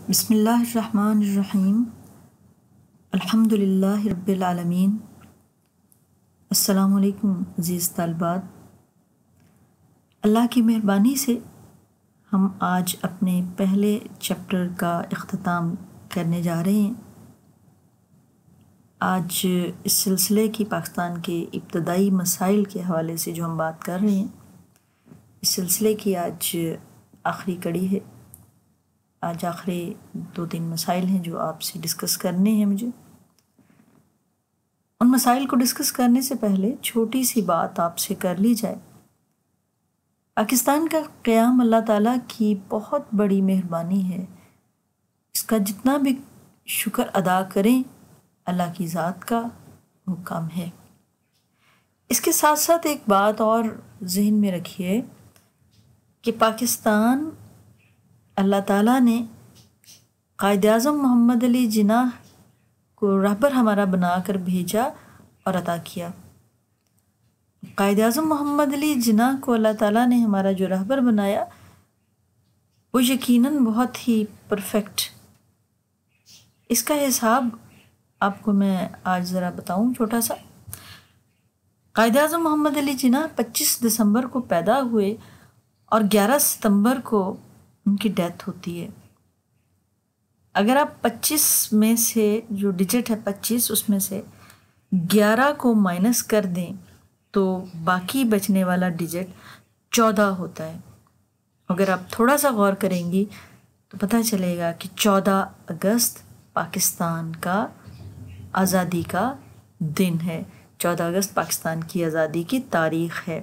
بسم اللہ الرحمن الرحیم۔ الحمد للہ رب العالمین۔ السلام علیکم عزیز طالبات۔ اللہ کی مہربانی سے ہم آج اپنے پہلے چیپٹر کا اختتام کرنے جا رہے ہیں۔ آج اس سلسلے کی پاکستان کے ابتدائی مسائل کے حوالے سے جو ہم بات کر رہے ہیں، اس سلسلے کی آج آخری کڑی ہے۔ آج آخری 2-3 مسائل ہیں جو آپ سے ڈسکس کرنے ہیں مجھے۔ ان مسائل کو ڈسکس کرنے سے پہلے چھوٹی سی بات آپ سے کر لی جائے۔ پاکستان کا قیام اللہ تعالیٰ کی بہت بڑی مہربانی ہے۔ اس کا جتنا بھی شکر ادا کریں، اللہ کی ذات کا وہ کم ہے۔ اس کے ساتھ ساتھ ایک بات اور ذہن میں رکھیے کہ پاکستان اللہ تعالیٰ نے قائد اعظم محمد علی جناح کو رہبر ہمارا بنا کر بھیجا اور عطا کیا۔ قائد اعظم محمد علی جناح کو اللہ تعالیٰ نے ہمارا جو رہبر بنایا وہ یقیناً بہت ہی پرفیکٹ۔ اس کا حساب آپ کو میں آج ذرا بتاؤں چھوٹا سا۔ قائد اعظم محمد علی جناح 25 دسمبر کو پیدا ہوئے اور 11 ستمبر کو ان کی ڈیتھ ہوتی ہے۔ اگر آپ 25 میں سے جو ڈیجٹ ہے 25، اس میں سے 11 کو مائنس کر دیں تو باقی بچنے والا ڈیجٹ 14 ہوتا ہے۔ اگر آپ تھوڑا سا غور کریں گی تو پتہ چلے گا کہ 14 اگست پاکستان کا آزادی کا دن ہے۔ 14 اگست پاکستان کی آزادی کی تاریخ ہے۔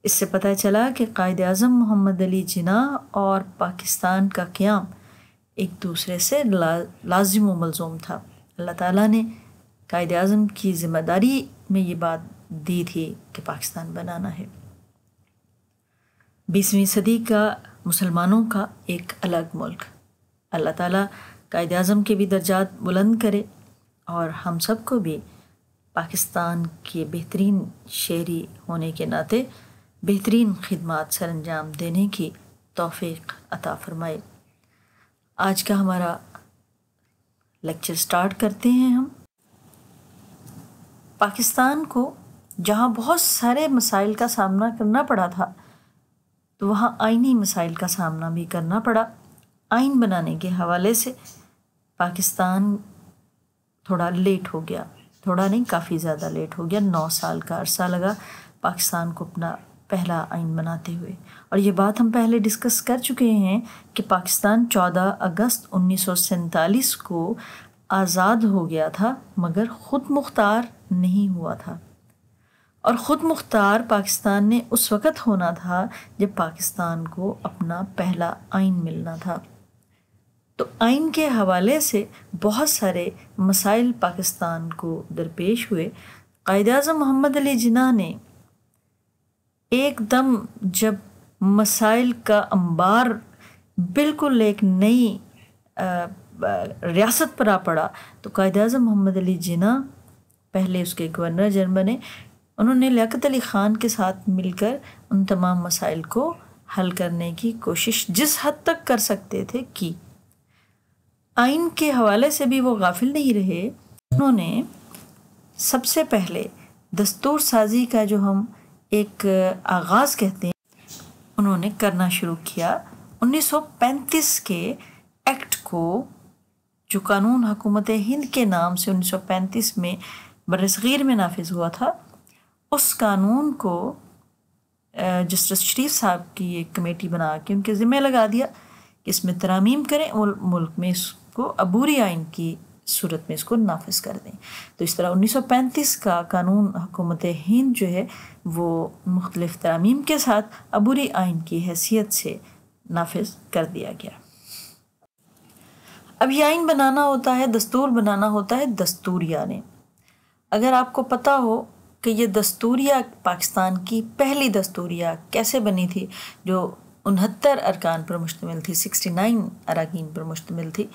اس سے پتہ چلا کہ قائد اعظم محمد علی جناح اور پاکستان کا قیام ایک دوسرے سے لازم و ملزوم تھا۔ اللہ تعالیٰ نے قائد اعظم کی ذمہ داری میں یہ بات دی تھی کہ پاکستان بنانا ہے۔ 20ویں صدی کا مسلمانوں کا ایک الگ ملک۔ اللہ تعالیٰ قائد اعظم کے بھی درجات بلند کرے اور ہم سب کو بھی پاکستان کے بہترین شہری ہونے کے ناطے بہترین خدمات سر انجام دینے کی توفیق عطا فرمائے۔ آج کا ہمارا لیکچر سٹارٹ کرتے ہیں ہم۔ پاکستان کو جہاں بہت سارے مسائل کا سامنا کرنا پڑا تھا تو وہاں آئینی مسائل کا سامنا بھی کرنا پڑا۔ آئین بنانے کے حوالے سے پاکستان تھوڑا لیٹ ہو گیا، تھوڑا نہیں کافی زیادہ لیٹ ہو گیا۔ 9 سال کا عرصہ لگا پاکستان کو اپنا پہلا آئین بناتے ہوئے، اور یہ بات ہم پہلے ڈسکس کر چکے ہیں کہ پاکستان 14 اگست 1947 کو آزاد ہو گیا تھا، مگر خود مختار نہیں ہوا تھا۔ اور خود مختار پاکستان نے اس وقت ہونا تھا جب پاکستان کو اپنا پہلا آئین ملنا تھا۔ تو آئین کے حوالے سے بہت سارے مسائل پاکستان کو درپیش ہوئے۔ قائد اعظم محمد علی جناح نے ایک دم جب مسائل کا انبار بالکل ایک نئی ریاست پر آ پڑا تو قائد اعظم محمد علی جناح پہلے اس کے گورنر جنرل بنے۔ انہوں نے لیاقت علی خان کے ساتھ مل کر ان تمام مسائل کو حل کرنے کی کوشش جس حد تک کر سکتے تھے کی۔ آئین کے حوالے سے بھی وہ غافل نہیں رہے۔ انہوں نے سب سے پہلے دستور سازی کا جو ہم ایک آغاز کہتے ہیں، انہوں نے کرنا شروع کیا۔ 1935 کے ایکٹ کو، جو قانون حکومت ہند کے نام سے 1935 میں برصغیر میں نافذ ہوا تھا، اس قانون کو جسٹس شریف صاحب کی ایک کمیٹی بنا کے ان کے ذمہ لگا دیا کہ اس میں ترامیم کریں اور ملک میں اس کو عبوری آئین کی صورت میں اس کو نافذ کر دیں۔ تو اس طرح 1935 کا قانون حکومت ہند جو ہے وہ مختلف ترامیم کے ساتھ عبوری آئین کی حیثیت سے نافذ کر دیا گیا۔ اب یہ آئین بنانا ہوتا ہے، دستور بنانا ہوتا ہے دستوریہ نے۔ اگر آپ کو پتہ ہو کہ یہ دستوریہ پاکستان کی پہلی دستوریہ کیسے بنی تھی، جو 69 ارکان پر مشتمل تھی، 69 اراکین پر مشتمل تھی،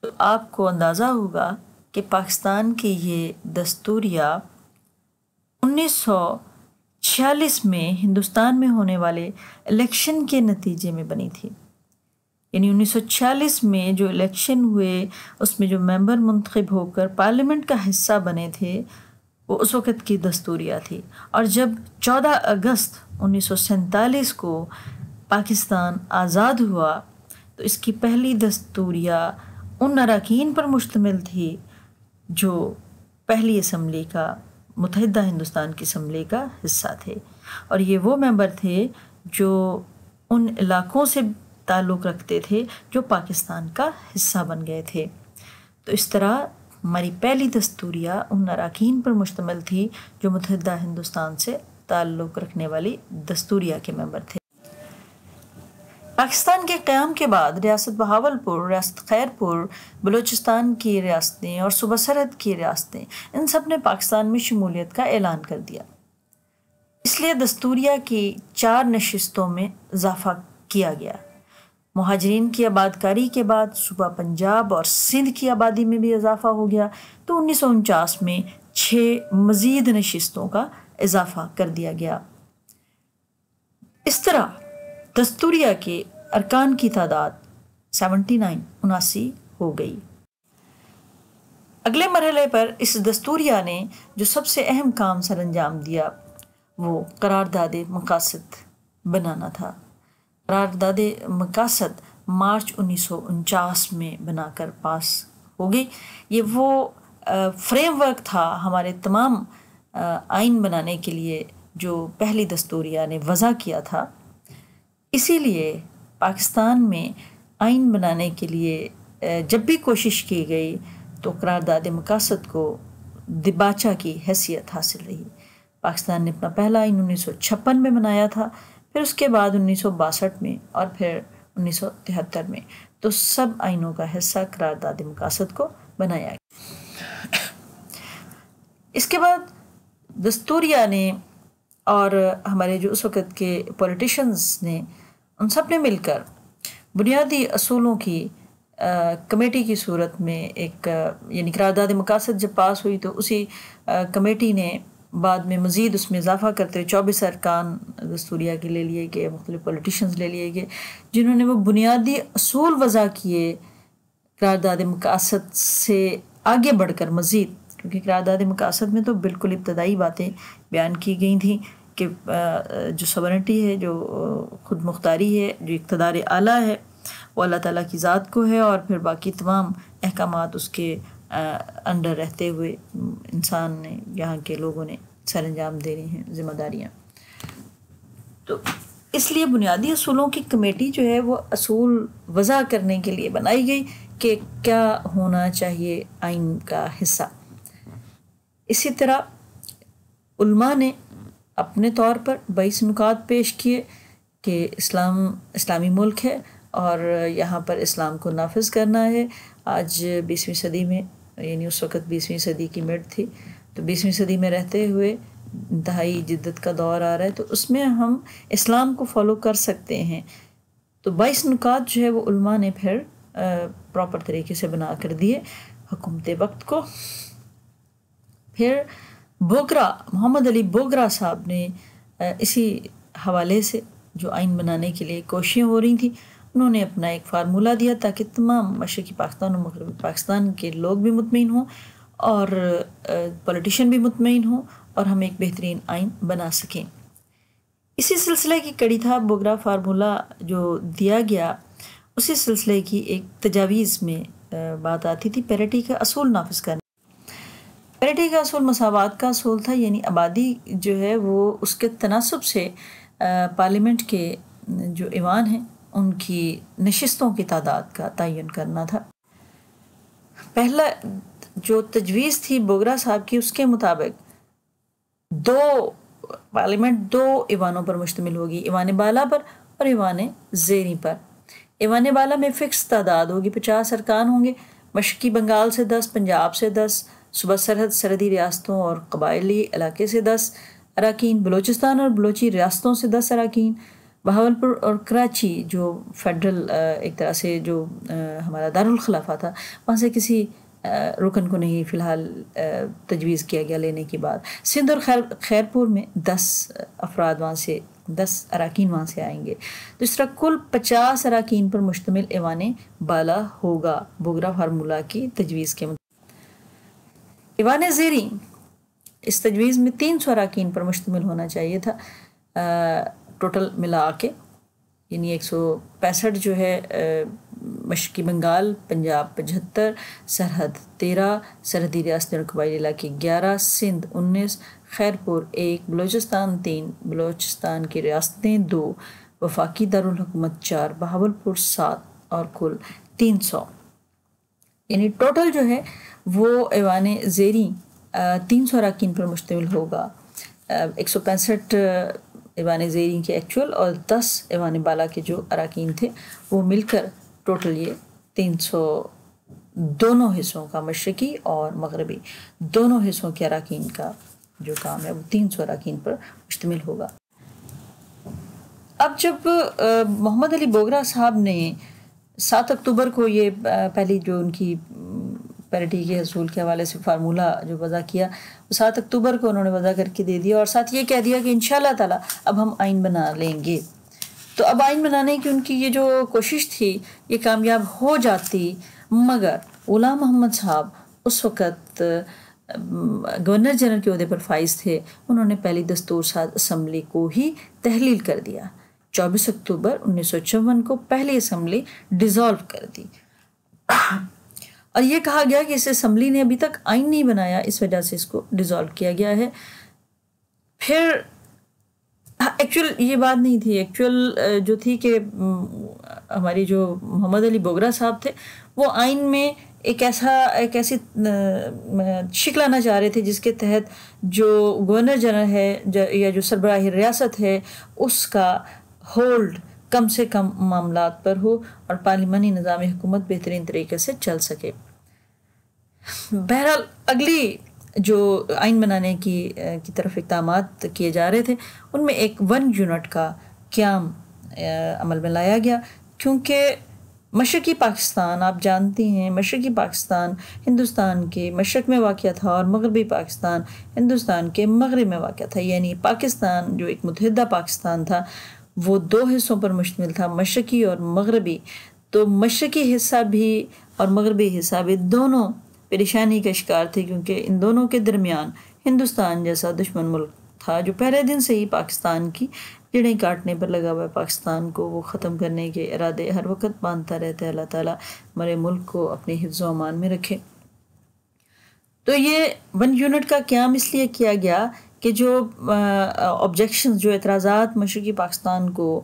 تو آپ کو اندازہ ہوگا کہ پاکستان کی یہ دستوریہ 1946 میں ہندوستان میں ہونے والے الیکشن کے نتیجے میں بنی تھی۔ یعنی 1946 میں جو الیکشن ہوئے اس میں جو ممبر منتخب ہو کر پارلیمنٹ کا حصہ بنے تھے وہ اس وقت کی دستوریہ تھی، اور جب 14 اگست 1947 کو پاکستان آزاد ہوا تو اس کی پہلی دستوریہ ان اراکین پر مشتمل تھی جو پہلی اسمبلی کا، متحدہ ہندوستان کی اسمبلی کا حصہ تھے، اور یہ وہ ممبر تھے جو ان علاقوں سے تعلق رکھتے تھے جو پاکستان کا حصہ بن گئے تھے۔ تو اس طرح ہماری پہلی دستوریہ ان اراکین پر مشتمل تھی جو متحدہ ہندوستان سے تعلق رکھنے والی دستوریہ کے ممبر تھے۔ پاکستان کے قیام کے بعد ریاست بہاولپور، ریاست خیرپور، بلوچستان کی ریاستیں اور صوبہ سرحد کی ریاستیں، ان سب نے پاکستان میں شمولیت کا اعلان کر دیا۔ اس لیے دستوریہ کی 4 نشستوں میں اضافہ کیا گیا۔ مہاجرین کی آباد کاری کے بعد صوبہ پنجاب اور سندھ کی آبادی میں بھی اضافہ ہو گیا، تو 1949 میں 6 مزید نشستوں کا اضافہ کر دیا گیا۔ اس طرح دستوریہ کے ارکان کی تعداد 79 ہو گئی۔ اگلے مرحلے پر اس دستوریہ نے جو سب سے اہم کام سر انجام دیا وہ قرارداد مقاصد بنانا تھا۔ قرارداد مقاصد مارچ 1949 میں بنا کر پاس ہو گئی۔ یہ وہ فریم ورک تھا ہمارے تمام آئین بنانے کے لیے جو پہلی دستوریہ نے وضع کیا تھا۔ اسی لیے پاکستان میں آئین بنانے کے لیے جب بھی کوشش کی گئی تو قرارداد مقاصد کو دباچہ کی حیثیت حاصل رہی۔ پاکستان نے اپنا پہلا آئین 1956 میں بنایا تھا، پھر اس کے بعد 1962 میں اور پھر 1973 میں، تو سب آئینوں کا حصہ قرارداد مقاصد کو بنایا گیا۔ اس کے بعد دستوریہ نے اور ہمارے جو اس وقت کے پولیٹیشنز نے، ان سب نے مل کر بنیادی اصولوں کی کمیٹی کی صورت میں ایک، یعنی قرارداد مقاصد جب پاس ہوئی تو اسی کمیٹی نے بعد میں مزید اس میں اضافہ کرتے ہوئے 24 ارکان دستوریہ کے لے لیے گئے، مختلف پولیٹیشنز لے لیے گئے جنہوں نے وہ بنیادی اصول وضع کیے قرارداد مقاصد سے آگے بڑھ کر مزید، کیونکہ قرارداد مقاصد میں تو بالکل ابتدائی باتیں بیان کی گئی تھیں کہ جو سورنٹی ہے، جو خود مختاری ہے، جو اقتدار اعلیٰ ہے وہ اللہ تعالیٰ کی ذات کو ہے، اور پھر باقی تمام احکامات اس کے انڈر رہتے ہوئے انسان نے، یہاں کے لوگوں نے سر انجام دینی ہیں ذمہ داریاں۔ تو اس لیے بنیادی اصولوں کی کمیٹی جو ہے وہ اصول وضع کرنے کے لیے بنائی گئی کہ کیا ہونا چاہیے آئین کا حصہ۔ اسی طرح علماء نے اپنے طور پر 22 نکات پیش کیے کہ اسلامی ملک ہے اور یہاں پر اسلام کو نافذ کرنا ہے۔ آج 20ویں صدی میں، یعنی اس وقت 20ویں صدی کی مڈ تھی، تو 20ویں صدی میں رہتے ہوئے انتہائی جدت کا دور آ رہا ہے، تو اس میں ہم اسلام کو فالو کر سکتے ہیں۔ تو 22 نکات جو ہے وہ علماء نے پھر پراپر طریقے سے بنا کر دیے حکومت وقت کو۔ پھر بوگرا، محمد علی بوگرا صاحب نے اسی حوالے سے جو آئین بنانے کے لیے کوششیں ہو رہی تھیں، انہوں نے اپنا ایک فارمولہ دیا تاکہ تمام مشرقی پاکستان اور مغربی پاکستان کے لوگ بھی مطمئن ہوں اور پولیٹیشین بھی مطمئن ہوں اور ہم ایک بہترین آئین بنا سکیں۔ اسی سلسلے کی کڑی تھا بوگرا فارمولہ جو دیا گیا، اسی سلسلے کی ایک تجاویز میں بات آتی تھی پیرٹی کا اصول نافذ کرنا۔ پیرٹی کا اصول مساوات کا اصول تھا، یعنی آبادی جو ہے وہ اس کے تناسب سے پارلیمنٹ کے جو ایوان ہیں ان کی نشستوں کی تعداد کا تعین کرنا تھا۔ پہلا جو تجویز تھی بوگرا صاحب کی، اس کے مطابق پارلیمنٹ 2 ایوانوں پر مشتمل ہوگی، ایوان بالا پر اور ایوان زیریں پر۔ ایوان بالا میں فکس تعداد ہوگی، 50 ارکان ہوں گے، مشرقی بنگال سے 10، پنجاب سے 10، صوبہ سرحد سرحدی ریاستوں اور قبائلی علاقے سے 10 اراکین، بلوچستان اور بلوچی ریاستوں سے 10 اراکین، بہاولپور اور کراچی جو فیڈرل ایک طرح سے جو ہمارا دارالخلافہ تھا، وہاں سے کسی رکن کو نہیں فی الحال تجویز کیا گیا لینے کی بات. سندھ اور خیرپور میں 10 افراد وہاں سے 10 اراکین وہاں سے آئیں گے. تو اس طرح کل 50 اراکین پر مشتمل ایوان بالا ہوگا بوگرا فارمولہ کی تجویز کے مطابق. ایوان زیریں اس تجویز میں 300 اراکین پر مشتمل ہونا چاہیے تھا ٹوٹل ملا کے، یعنی 165 جو ہے مشرقی بنگال، پنجاب 75، سرحد 13، سرحدی ریاستیں اور قبائلی علاقے 11، سندھ 19، خیرپور 1، بلوچستان 3، بلوچستان کی ریاستیں 2، وفاقی دارالحکومت 4، بہاولپور 7 اور کل 300. یعنی ٹوٹل جو ہے وہ ایوان زیریں 300 اراکین پر مشتمل ہوگا. 165 ایوان زیریں کے ایکچول اور 10 ایوان بالا کے جو اراکین تھے وہ مل کر ٹوٹل یہ 300 دونوں حصوں کا، مشرقی اور مغربی دونوں حصوں کے اراکین کا جو کام ہے وہ 300 اراکین پر مشتمل ہوگا. اب جب محمد علی بوگرا صاحب نے 7 اکتوبر کو یہ پہلی جو ان کی پیرٹی کے حصول کے حوالے سے فارمولہ جو وضع کیا، وہ 7 اکتوبر کو انہوں نے وضع کر کے دے دیا، اور ساتھ یہ کہہ دیا کہ انشاءاللہ تعالی اب ہم آئین بنا لیں گے. تو اب آئین بنانے کی ان کی یہ جو کوشش تھی یہ کامیاب ہو جاتی، مگر غلام محمد صاحب اس وقت گورنر جنرل کے عہدے پر فائز تھے. انہوں نے پہلی دستور ساز اسمبلی کو ہی تحلیل کر دیا. 24 اکتوبر 1954 کو پہلی اسمبلی ڈیزالو کر دی، اور یہ کہا گیا کہ اس اسمبلی نے ابھی تک آئین نہیں بنایا، اس وجہ سے اس کو ڈیزالو کیا گیا ہے. پھر ایکچول یہ بات نہیں تھی، ایکچول جو تھی کہ ہماری جو محمد علی بوگرا صاحب تھے وہ آئین میں ایک ایسی شکل لانا چاہ رہے تھے جس کے تحت جو گورنر جنرل ہے یا جو سربراہ ریاست ہے اس کا ہولڈ کم سے کم معاملات پر ہو اور پارلیمانی نظام حکومت بہترین طریقے سے چل سکے. بہرحال اگلی جو آئین بنانے کی طرف اقدامات کیے جا رہے تھے ان میں ایک 1 یونٹ کا قیام عمل میں لایا گیا، کیونکہ مشرقی پاکستان آپ جانتی ہیں، مشرقی پاکستان ہندوستان کے مشرق میں واقع تھا اور مغربی پاکستان ہندوستان کے مغرب میں واقع تھا. یعنی پاکستان جو ایک متحدہ پاکستان تھا وہ 2 حصوں پر مشتمل تھا، مشرقی اور مغربی. تو مشرقی حصہ بھی اور مغربی حصہ بھی دونوں پریشانی کا شکار تھے، کیونکہ ان دونوں کے درمیان ہندوستان جیسا دشمن ملک تھا جو پہلے دن سے ہی پاکستان کی جڑیں کاٹنے پر لگا ہوا ہے. پاکستان کو وہ ختم کرنے کے ارادے ہر وقت باندھتا رہتا ہے. اللہ تعالیٰ ہمارے ملک کو اپنے حفظ و امان میں رکھے. تو یہ 1 یونٹ کا قیام اس لیے کیا گیا کہ جو آبجیکشنز، جو اعتراضات مشرقی پاکستان کو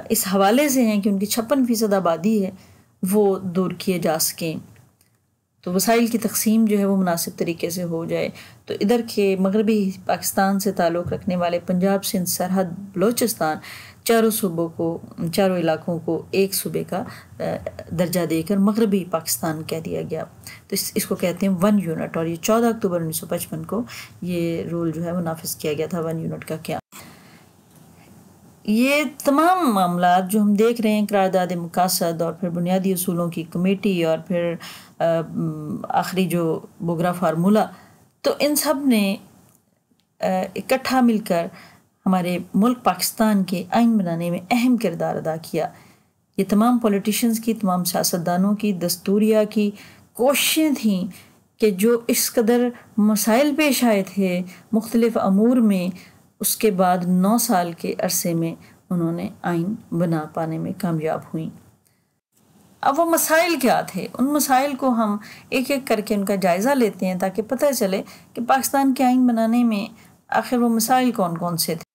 اس حوالے سے ہیں کہ ان کی 56% آبادی ہے، وہ دور کیے جا سکیں، تو وسائل کی تقسیم جو ہے وہ مناسب طریقے سے ہو جائے. تو ادھر کے مغربی پاکستان سے تعلق رکھنے والے پنجاب، سندھ، سرحد، بلوچستان، چاروں علاقوں کو ایک صوبے کا درجہ دے کر مغربی پاکستان کہہ دیا گیا. تو اس کو کہتے ہیں 1 یونٹ، اور یہ 14 اکتوبر 1955 کو یہ رول جو ہے وہ نافذ کیا گیا تھا 1 یونٹ کا قیام. یہ تمام معاملات جو ہم دیکھ رہے ہیں، قرارداد مقاصد اور پھر بنیادی اصولوں کی کمیٹی اور پھر آخری جو بوگرا فارمولہ، تو ان سب نے اکٹھا مل کر ہمارے ملک پاکستان کے آئین بنانے میں اہم کردار ادا کیا. یہ تمام پولیٹیشنز کی، تمام سیاستدانوں کی، دستوریہ کی کوششیں تھیں کہ جو اس قدر مسائل پیش آئے تھے مختلف امور میں، اس کے بعد 9 سال کے عرصے میں انہوں نے آئین بنا پانے میں کامیاب ہوئیں. اب وہ مسائل کیا تھے، ان مسائل کو ہم ایک ایک کر کے ان کا جائزہ لیتے ہیں تاکہ پتہ چلے کہ پاکستان کے آئین بنانے میں آخر وہ مسائل کون کون سے تھے.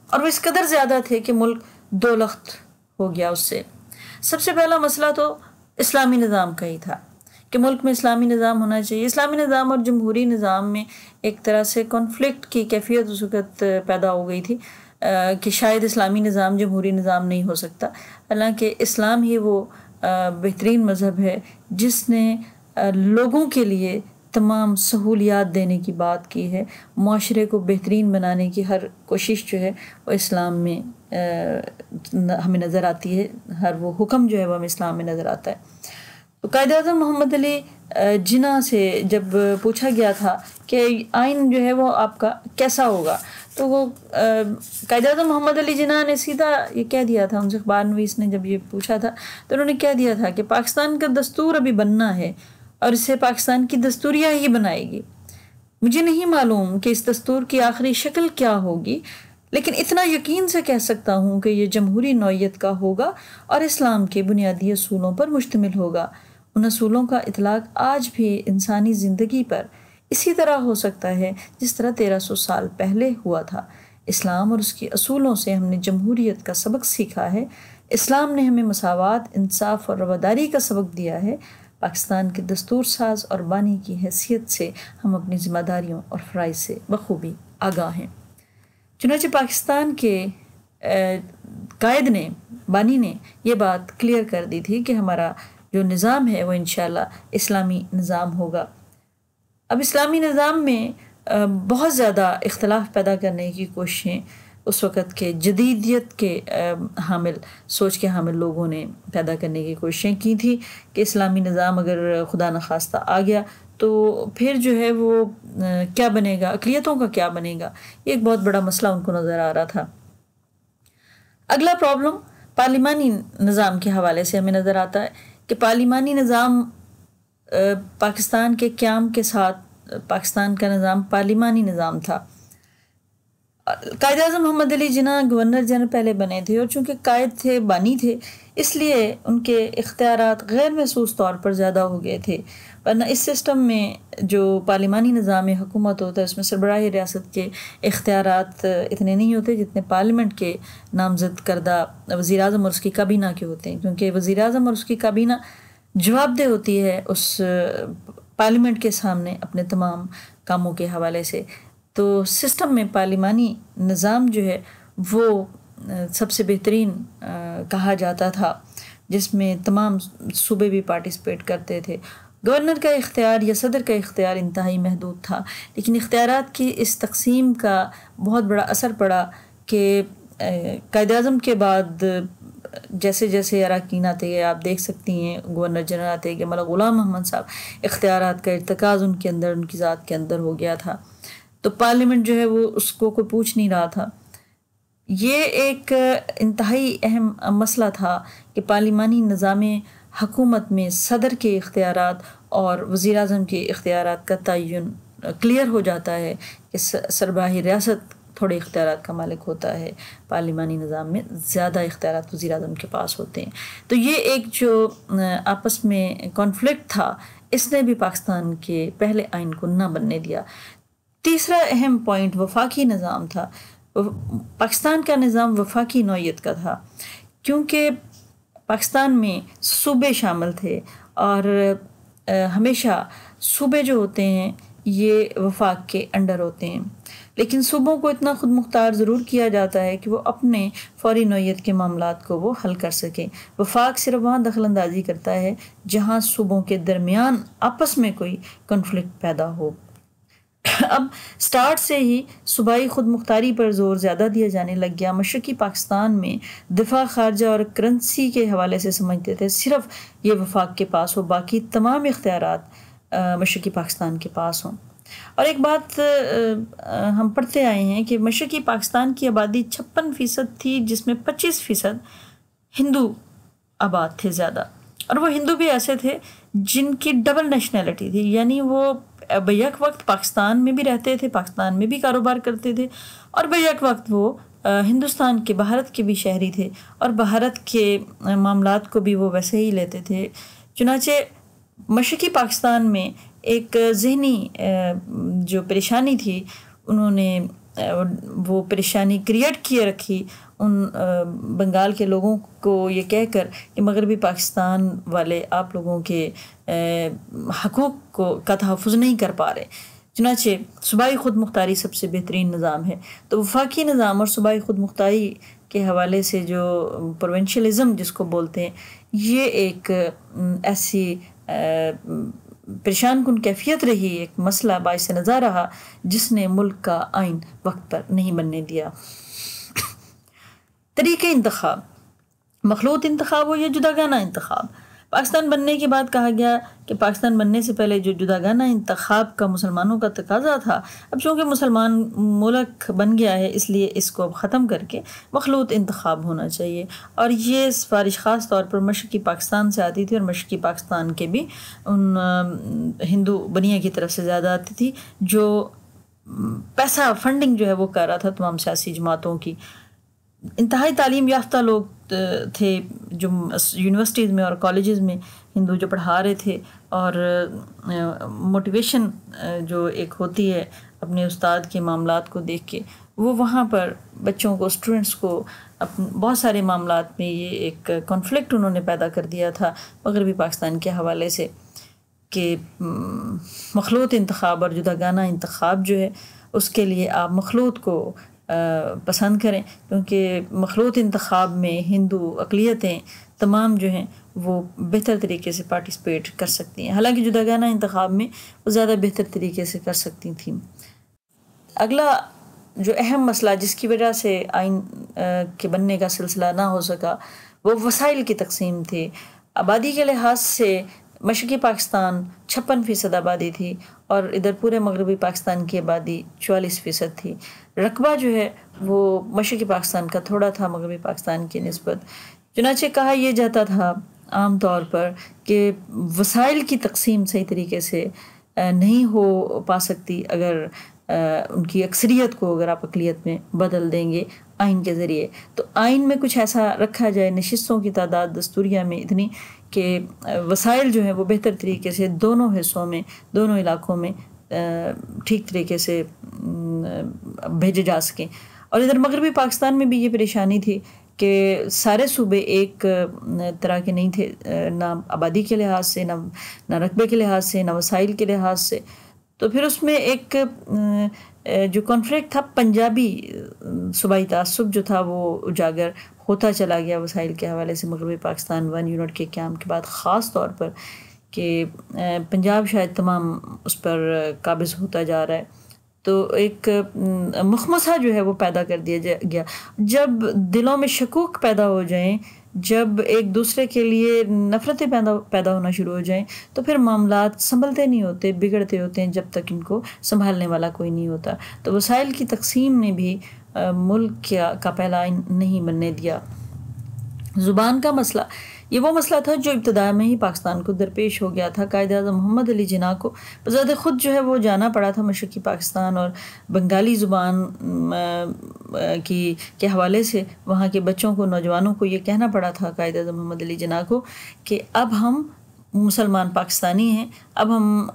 اور وہ اس قدر زیادہ تھے کہ ملک 2 لخت ہو گیا اس سے. سب سے پہلا مسئلہ تو اسلامی نظام کا ہی تھا کہ ملک میں اسلامی نظام ہونا چاہیے. اسلامی نظام اور جمہوری نظام میں ایک طرح سے کنفلکٹ کی کیفیت اس وقت پیدا ہو گئی تھی کہ شاید اسلامی نظام جمہوری نظام نہیں ہو سکتا، حالانکہ اسلام ہی وہ بہترین مذہب ہے جس نے لوگوں کے لیے تمام سہولیات دینے کی بات کی ہے. معاشرے کو بہترین بنانے کی ہر کوشش جو ہے وہ اسلام میں ہمیں نظر آتی ہے، ہر وہ حکم جو ہے وہ ہمیں اسلام میں نظر آتا ہے. تو قائد اعظم محمد علی جناح سے جب پوچھا گیا تھا کہ آئین جو ہے وہ آپ کا کیسا ہوگا، تو وہ قائد اعظم محمد علی جناح نے سیدھا یہ کہہ دیا تھا، ان سے اخبار نویس نے جب یہ پوچھا تھا تو انہوں نے کہہ دیا تھا کہ پاکستان کا دستور ابھی بننا ہے اور اسے پاکستان کی دستوریہ ہی بنائے گی۔ مجھے نہیں معلوم کہ اس دستور کی آخری شکل کیا ہوگی، لیکن اتنا یقین سے کہہ سکتا ہوں کہ یہ جمہوری نوعیت کا ہوگا اور اسلام کے بنیادی اصولوں پر مشتمل ہوگا۔ ان اصولوں کا اطلاق آج بھی انسانی زندگی پر اسی طرح ہو سکتا ہے جس طرح 1300 سال پہلے ہوا تھا۔ اسلام اور اس کے اصولوں سے ہم نے جمہوریت کا سبق سیکھا ہے۔ اسلام نے ہمیں مساوات، انصاف اور رواداری کا سبق دیا ہے۔ پاکستان کے دستور ساز اور بانی کی حیثیت سے ہم اپنی ذمہ داریوں اور فرائض سے بخوبی آگاہ ہیں۔ چنانچہ پاکستان کے قائد نے، بانی نے یہ بات کلیئر کر دی تھی کہ ہمارا جو نظام ہے وہ انشاءاللہ اسلامی نظام ہوگا۔ اب اسلامی نظام میں بہت زیادہ اختلاف پیدا کرنے کی کوششیں اس وقت کے جدیدیت کے حامل، سوچ کے حامل لوگوں نے پیدا کرنے کی کوششیں کی تھی کہ اسلامی نظام اگر خدا نخواستہ آ گیا تو پھر جو ہے وہ کیا بنے گا، اقلیتوں کا کیا بنے گا۔ یہ ایک بہت بڑا مسئلہ ان کو نظر آ رہا تھا۔ اگلا پرابلم پارلیمانی نظام کے حوالے سے ہمیں نظر آتا ہے کہ پارلیمانی نظام پاکستان کے قیام کے ساتھ پاکستان کا نظام پارلیمانی نظام تھا۔ قائد اعظم محمد علی جناح گورنر جنرل پہلے بنے تھے، اور چونکہ قائد تھے، بانی تھے، اس لیے ان کے اختیارات غیر محسوس طور پر زیادہ ہو گئے تھے، ورنہ اس سسٹم میں جو پارلیمانی نظام حکومت ہوتا ہے اس میں سربراہ ریاست کے اختیارات اتنے نہیں ہوتے جتنے پارلیمنٹ کے نامزد کردہ وزیر اعظم اور اس کی کابینہ کے ہوتے ہیں، کیونکہ وزیر اعظم اور اس کی کابینہ جواب دہ ہوتی ہے اس پارلیمنٹ کے سامنے اپنے تمام کاموں کے حوالے سے۔ تو سسٹم میں پارلیمانی نظام جو ہے وہ سب سے بہترین کہا جاتا تھا، جس میں تمام صوبے بھی پارٹیسپیٹ کرتے تھے۔ گورنر کا اختیار یا صدر کا اختیار انتہائی محدود تھا، لیکن اختیارات کی اس تقسیم کا بہت بڑا اثر پڑا کہ قائد اعظم کے بعد جیسے جیسے اراکین آتے گئے، آپ دیکھ سکتی ہیں گورنر جنرل آتے گئے، ملک غلام محمد صاحب، اختیارات کا ارتکاز ان کے اندر، ان کی ذات کے اندر ہو گیا تھا، تو پارلیمنٹ جو ہے وہ اس کو کوئی پوچھ نہیں رہا تھا۔ یہ ایک انتہائی اہم مسئلہ تھا کہ پارلیمانی نظام حکومت میں صدر کے اختیارات اور وزیر اعظم کے اختیارات کا تعین کلیئر ہو جاتا ہے کہ سربراہ ریاست تھوڑے اختیارات کا مالک ہوتا ہے، پارلیمانی نظام میں زیادہ اختیارات وزیر اعظم کے پاس ہوتے ہیں۔ تو یہ ایک جو آپس میں کانفلکٹ تھا، اس نے بھی پاکستان کے پہلے آئین کو نہ بننے دیا۔ تیسرا اہم پوائنٹ وفاقی نظام تھا۔ پاکستان کا نظام وفاقی نوعیت کا تھا، کیونکہ پاکستان میں صوبے شامل تھے، اور ہمیشہ صوبے جو ہوتے ہیں یہ وفاق کے انڈر ہوتے ہیں، لیکن صوبوں کو اتنا خود مختار ضرور کیا جاتا ہے کہ وہ اپنے فوری نوعیت کے معاملات کو وہ حل کر سکیں۔ وفاق صرف وہاں دخل اندازی کرتا ہے جہاں صوبوں کے درمیان آپس میں کوئی کنفلکٹ پیدا ہو۔ اب سٹارٹ سے ہی صوبائی خود مختاری پر زور زیادہ دیا جانے لگ گیا۔ مشرقی پاکستان میں دفاع، خارجہ اور کرنسی کے حوالے سے سمجھتے تھے صرف یہ وفاق کے پاس ہو، باقی تمام اختیارات مشرقی پاکستان کے پاس ہوں۔ اور ایک بات ہم پڑھتے آئے ہیں کہ مشرقی پاکستان کی آبادی 56% تھی، جس میں 25% ہندو آباد تھے زیادہ، اور وہ ہندو بھی ایسے تھے جن کی ڈبل نیشنلٹی تھی، یعنی وہ بیک وقت پاکستان میں بھی رہتے تھے، پاکستان میں بھی کاروبار کرتے تھے، اور بیک وقت وہ ہندوستان کے، بھارت کے بھی شہری تھے، اور بھارت کے معاملات کو بھی وہ ویسے ہی لیتے تھے۔ چنانچہ مشرقی پاکستان میں ایک ذہنی جو پریشانی تھی، انہوں نے وہ پریشانی کریٹ کیے رکھی ان بنگال کے لوگوں کو یہ کہہ کر کہ مغربی پاکستان والے آپ لوگوں کے حقوق کا تحفظ نہیں کر پا رہے۔ چنانچہ صوبائی خود مختاری سب سے بہترین نظام ہے۔ تو وفاقی نظام اور صوبائی خود مختاری کے حوالے سے جو پروونشلزم جس کو بولتے ہیں، یہ ایک ایسی پریشان کن کیفیت رہی، ایک مسئلہ باعث نظر رہا جس نے ملک کا آئین وقت پر نہیں بننے دیا۔ طریقہ انتخاب، مخلوط انتخاب ہو یا جداگانہ انتخاب، پاکستان بننے کے بعد کہا گیا کہ پاکستان بننے سے پہلے جو جداگانہ انتخاب کا مسلمانوں کا تقاضا تھا، اب چونکہ مسلمان ملک بن گیا ہے اس لیے اس کو اب ختم کر کے مخلوط انتخاب ہونا چاہیے. اور یہ سفارش خاص طور پر مشرقی پاکستان سے آتی تھی، اور مشرقی پاکستان کے بھی ان ہندو بنیے کی طرف سے زیادہ آتی تھی جو پیسہ فنڈنگ جو ہے وہ کر رہا تھا تمام سیاسی جماعتوں کی. انتہائی تعلیم یافتہ لوگ تھے جو یونیورسٹیز میں اور کالجز میں ہندو جو پڑھا رہے تھے، اور موٹیویشن جو ایک ہوتی ہے اپنے استاد کے معاملات کو دیکھ کے، وہ وہاں پر بچوں کو، اسٹوڈنٹس کو بہت سارے معاملات میں یہ ایک کانفلکٹ انہوں نے پیدا کر دیا تھا مغربی پاکستان کے حوالے سے کہ مخلوط انتخاب اور جداگانہ انتخاب جو ہے اس کے لیے آپ مخلوط کو پسند کریں، کیونکہ مخلوط انتخاب میں ہندو اقلیتیں تمام جو ہیں وہ بہتر طریقے سے پارٹیسپیٹ کر سکتی ہیں، حالانکہ جداگانہ انتخاب میں وہ زیادہ بہتر طریقے سے کر سکتی تھیں. اگلا جو اہم مسئلہ جس کی وجہ سے آئین کے بننے کا سلسلہ نہ ہو سکا وہ وسائل کی تقسیم تھی. آبادی کے لحاظ سے مشرقی پاکستان 56% آبادی تھی اور ادھر پورے مغربی پاکستان کی آبادی 44% تھی. رقبہ جو ہے وہ مشرقی پاکستان کا تھوڑا تھا مغربی پاکستان کی نسبت. چنانچہ کہا یہ جاتا تھا عام طور پر کہ وسائل کی تقسیم صحیح طریقے سے نہیں ہو پا سکتی اگر ان کی اکثریت کو اگر آپ اقلیت میں بدل دیں گے آئین کے ذریعے. تو آئین میں کچھ ایسا رکھا جائے، نشستوں کی تعداد دستوریہ میں اتنی کہ وسائل جو ہیں وہ بہتر طریقے سے دونوں حصوں میں، دونوں علاقوں میں ٹھیک طریقے سے بھیجے جا سکیں. اور ادھر مغربی پاکستان میں بھی یہ پریشانی تھی کہ سارے صوبے ایک طرح کے نہیں تھے، نہ آبادی کے لحاظ سے، نہ رقبے کے لحاظ سے، نہ وسائل کے لحاظ سے. تو پھر اس میں ایک جو کانفلکٹ تھا پنجابی صوبائی تعصب جو تھا وہ اجاگر ہوتا چلا گیا وسائل کے حوالے سے مغربی پاکستان 1 یونٹ کے قیام کے بعد، خاص طور پر کہ پنجاب شاید تمام اس پر قابض ہوتا جا رہا ہے. تو ایک مخمصہ جو ہے وہ پیدا کر دیا گیا. جب دلوں میں شکوک پیدا ہو جائیں، جب ایک دوسرے کے لیے نفرتیں پیدا ہونا شروع ہو جائیں تو پھر معاملات سنبھلتے نہیں ہوتے، بگڑتے ہوتے ہیں جب تک ان کو سنبھالنے والا کوئی نہیں ہوتا. تو وسائل کی تقسیم نے بھی ملک کا پہلا آئین نہیں بننے دیا. زبان کا مسئلہ، یہ وہ مسئلہ تھا جو ابتدا میں ہی پاکستان کو درپیش ہو گیا تھا. قائد اعظم محمد علی جناح کو بذات خود جو ہے وہ جانا پڑا تھا مشرقی پاکستان، اور بنگالی زبان کے حوالے سے وہاں کے بچوں کو، نوجوانوں کو یہ کہنا پڑا تھا قائد اعظم محمد علی جناح کو کہ اب ہم مسلمان پاکستانی ہیں، اب ہم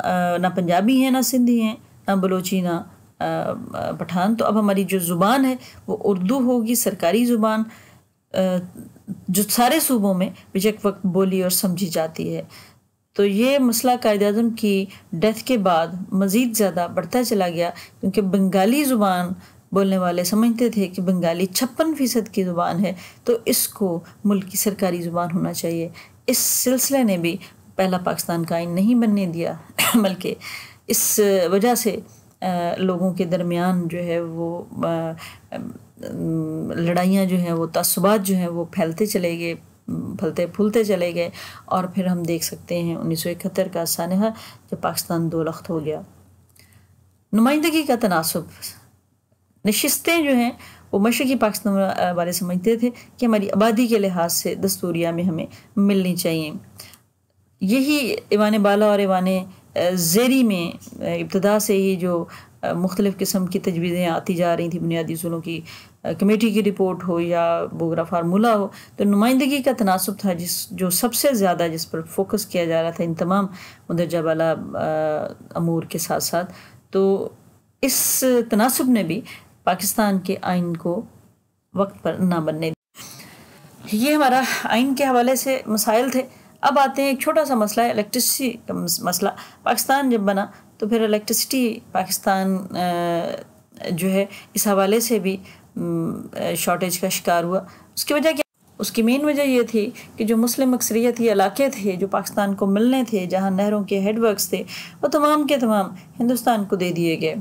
نہ پنجابی ہیں، نہ سندھی ہیں، نہ بلوچی، نہ پٹھان. تو اب ہماری جو زبان ہے وہ اردو ہوگی، سرکاری زبان جو سارے صوبوں میں بیک وقت بولی اور سمجھی جاتی ہے. تو یہ مسئلہ قائد اعظم کی ڈیتھ کے بعد مزید زیادہ بڑھتا چلا گیا، کیونکہ بنگالی زبان بولنے والے سمجھتے تھے کہ بنگالی 56% کی زبان ہے تو اس کو ملک کی سرکاری زبان ہونا چاہیے. اس سلسلے نے بھی پہلا پاکستان کا آئین نہیں بننے دیا، بلکہ اس وجہ سے لوگوں کے درمیان جو ہے وہ لڑائیاں جو ہیں، وہ تعصبات جو ہیں وہ پھیلتے چلے گئے، پھلتے پھولتے چلے گئے. اور پھر ہم دیکھ سکتے ہیں 1971 کا سانحہ جب پاکستان دو لخت ہو گیا. نمائندگی کا تناسب، نشستیں جو ہیں وہ مشرقی پاکستان والے سمجھتے تھے کہ ہماری آبادی کے لحاظ سے دستوریہ میں ہمیں ملنی چاہیے. یہی ایوان بالا اور ایوان زیری میں ابتدا سے ہی جو مختلف قسم کی تجویزیں آتی جا رہی تھیں، بنیادی اصولوں کی کمیٹی کی رپورٹ ہو یا بوگرا فارمولہ ہو، تو نمائندگی کا تناسب تھا جو سب سے زیادہ جس پر فوکس کیا جا رہا تھا ان تمام مندرجہ بالا امور کے ساتھ ساتھ. تو اس تناسب نے بھی پاکستان کے آئین کو وقت پر نہ بننے دیا. یہ ہمارا آئین کے حوالے سے مسائل تھے. اب آتے ہیں ایک چھوٹا سا مسئلہ ہے الیکٹریسٹی کا مسئلہ. پاکستان جب بنا تو پھر الیکٹریسٹی پاکستان جو ہے اس حوالے سے بھی شارٹیج کا شکار ہوا. اس کی وجہ کیا؟ اس کی مین وجہ یہ تھی کہ جو مسلم اکثریتی علاقے تھے جو پاکستان کو ملنے تھے، جہاں نہروں کے ہیڈ ورکس تھے، وہ تمام کے تمام ہندوستان کو دے دیے گئے.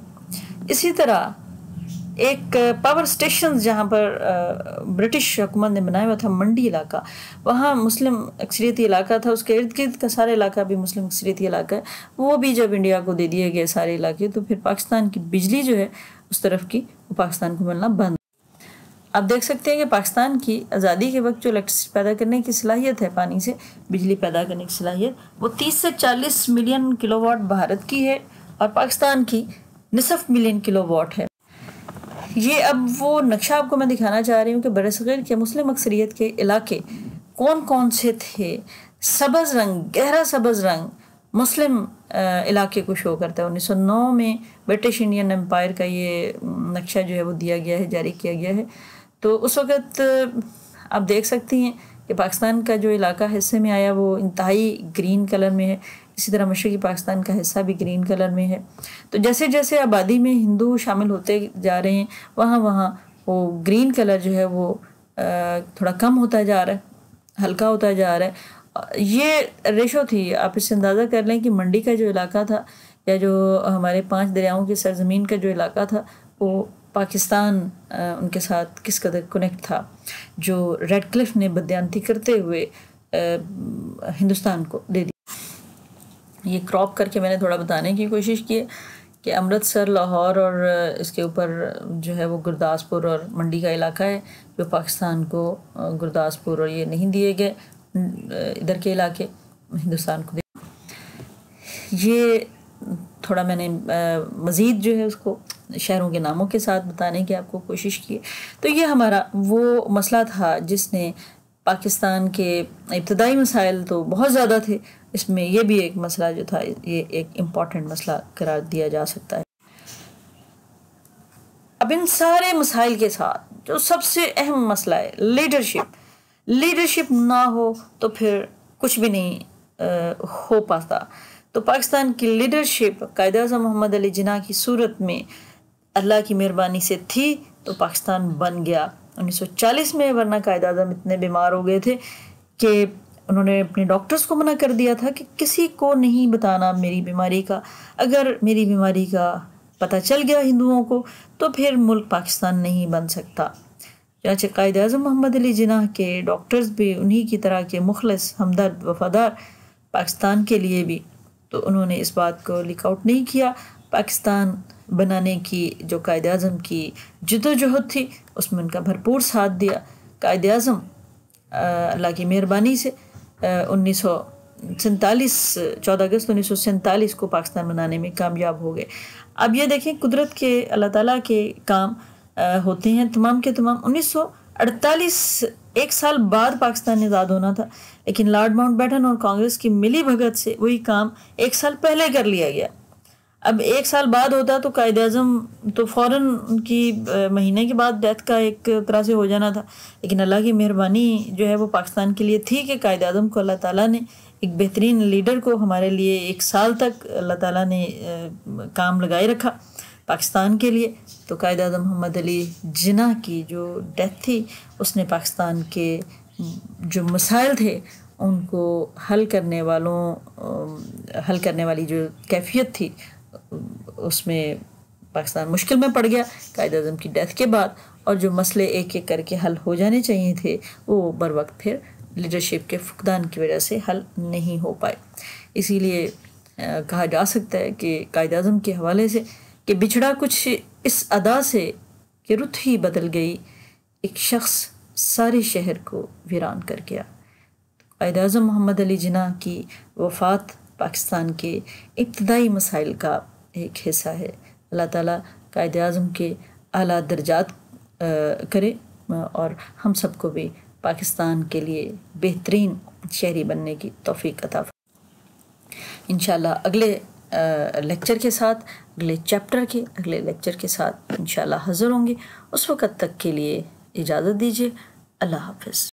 اسی طرح ایک پاور سٹیشن جہاں پر برٹش حکومت نے بنایا ہوا تھا منڈی علاقہ، وہاں مسلم اکثریتی علاقہ تھا، اس کے ارد گرد کا سارا علاقہ بھی مسلم اکثریتی علاقہ ہے، وہ بھی جب انڈیا کو دے دیے گئے سارے علاقے، تو پھر پاکستان کی بجلی جو ہے اس طرف کی وہ پاکستان کو ملنا بند۔ آپ دیکھ سکتے ہیں کہ پاکستان کی آزادی کے وقت جو الیکٹرسٹی پیدا کرنے کی صلاحیت ہے، پانی سے بجلی پیدا کرنے کی صلاحیت، وہ 30 سے 40 ملین کلو واٹ بھارت کی ہے اور پاکستان کی نصف ملین کلو واٹ ہے۔ یہ اب وہ نقشہ آپ کو میں دکھانا چاہ رہی ہوں کہ برصغیر کے مسلم اکثریت کے علاقے کون کون سے تھے۔ سبز رنگ، گہرا سبز رنگ مسلم علاقے کو شو کرتا ہے۔ 1909 میں برٹش انڈین امپائر کا یہ نقشہ جو ہے وہ دیا گیا ہے، جاری کیا گیا ہے۔ تو اس وقت آپ دیکھ سکتی ہیں کہ پاکستان کا جو علاقہ حصے میں آیا وہ انتہائی گرین کلر میں ہے، اسی طرح مشرقی پاکستان کا حصہ بھی گرین کلر میں ہے۔ تو جیسے جیسے آبادی میں ہندو شامل ہوتے جا رہے ہیں، وہاں وہاں وہ گرین کلر جو ہے وہ تھوڑا کم ہوتا جا رہا ہے، ہلکا ہوتا جا رہا ہے۔ یہ ریشو تھی، آپ اس سے اندازہ کر لیں کہ منڈی کا جو علاقہ تھا یا جو ہمارے 5 دریاؤں کی سرزمین کا جو علاقہ تھا وہ پاکستان ان کے ساتھ کس قدر کنیکٹ تھا، جو ریڈ کلف نے بددیانتی کرتے ہوئے ہندوستان کو دے دی۔ یہ کراپ کر کے میں نے تھوڑا بتانے کی کوشش کی ہے کہ امرتسر، لاہور اور اس کے اوپر جو ہے وہ گرداسپور اور منڈی کا علاقہ ہے، جو پاکستان کو گرداسپور اور یہ نہیں دیے گئے، ادھر کے علاقے ہندوستان کو دیے۔ یہ تھوڑا میں نے مزید جو ہے اس کو شہروں کے ناموں کے ساتھ بتانے کی آپ کو کوشش کی۔ تو یہ ہمارا وہ مسئلہ تھا جس نے پاکستان کے ابتدائی مسائل تو بہت زیادہ تھے، اس میں یہ بھی ایک مسئلہ جو تھا یہ ایک امپورٹنٹ مسئلہ قرار دیا جا سکتا ہے۔ اب ان سارے مسائل کے ساتھ جو سب سے اہم مسئلہ ہے لیڈرشپ نہ ہو تو پھر کچھ بھی نہیں ہو پاتا۔ تو پاکستان کی لیڈرشپ قائد اعظم محمد علی جناح کی صورت میں اللہ کی مہربانی سے تھی تو پاکستان بن گیا 1940 میں، ورنہ قائد اعظم اتنے بیمار ہو گئے تھے کہ انہوں نے اپنے ڈاکٹرز کو منع کر دیا تھا کہ کسی کو نہیں بتانا میری بیماری کا، اگر میری بیماری کا پتہ چل گیا ہندوؤں کو تو پھر ملک پاکستان نہیں بن سکتا۔ چنانچہ قائد اعظم محمد علی جناح کے ڈاکٹرز بھی انہی کی طرح کے مخلص، ہمدرد، وفادار پاکستان کے لیے بھی، تو انہوں نے اس بات کو لیک آؤٹ نہیں کیا۔ پاکستان بنانے کی جو قائد اعظم کی جدوجہد تھی اس میں ان کا بھرپور ساتھ دیا۔ قائد اعظم اللہ کی مہربانی سے 14 اگست 1947 کو پاکستان بنانے میں کامیاب ہو گئے۔ اب یہ دیکھیں قدرت کے اللہ تعالیٰ کے کام ہوتے ہیں تمام کے تمام۔ 1948 ایک سال بعد پاکستان آزاد ہونا تھا، لیکن لارڈ ماؤنٹ بیٹن اور کانگریس کی ملی بھگت سے وہی کام ایک سال پہلے کر لیا گیا۔ اب ایک سال بعد ہوتا تو قائد اعظم تو فوراً ان کی مہینے کے بعد ڈیتھ کا ایک طرح سے ہو جانا تھا، لیکن اللہ کی مہربانی جو ہے وہ پاکستان کے لیے تھی کہ قائد اعظم کو اللہ تعالیٰ نے ایک بہترین لیڈر کو ہمارے لیے ایک سال تک اللہ تعالیٰ نے کام لگائے رکھا پاکستان کے لیے۔ تو قائد اعظم محمد علی جناح کی جو ڈیتھ تھی اس نے پاکستان کے جو مسائل تھے ان کو حل کرنے والی جو کیفیت تھی اس میں پاکستان مشکل میں پڑ گیا قائد اعظم کی ڈیتھ کے بعد، اور جو مسئلے ایک ایک کر کے حل ہو جانے چاہیے تھے وہ بر وقت پھر لیڈرشپ کے فقدان کی وجہ سے حل نہیں ہو پائے۔ اسی لیے کہا جا سکتا ہے کہ قائد اعظم کے حوالے سے کہ بچھڑا کچھ اس ادا سے کہ رت ہی بدل گئی، ایک شخص سارے شہر کو ویران کر گیا۔ قائد اعظم محمد علی جناح کی وفات پاکستان کے ابتدائی مسائل کا ایک حصہ ہے۔ اللہ تعالیٰ قائد اعظم کے اعلیٰ درجات کرے اور ہم سب کو بھی پاکستان کے لیے بہترین شہری بننے کی توفیق عطا فرمائے۔ انشاءاللہ اگلے لیکچر کے ساتھ، اگلے لیکچر کے ساتھ انشاءاللہ حاضر ہوں گے۔ اس وقت تک کے لیے اجازت دیجیے۔ اللہ حافظ۔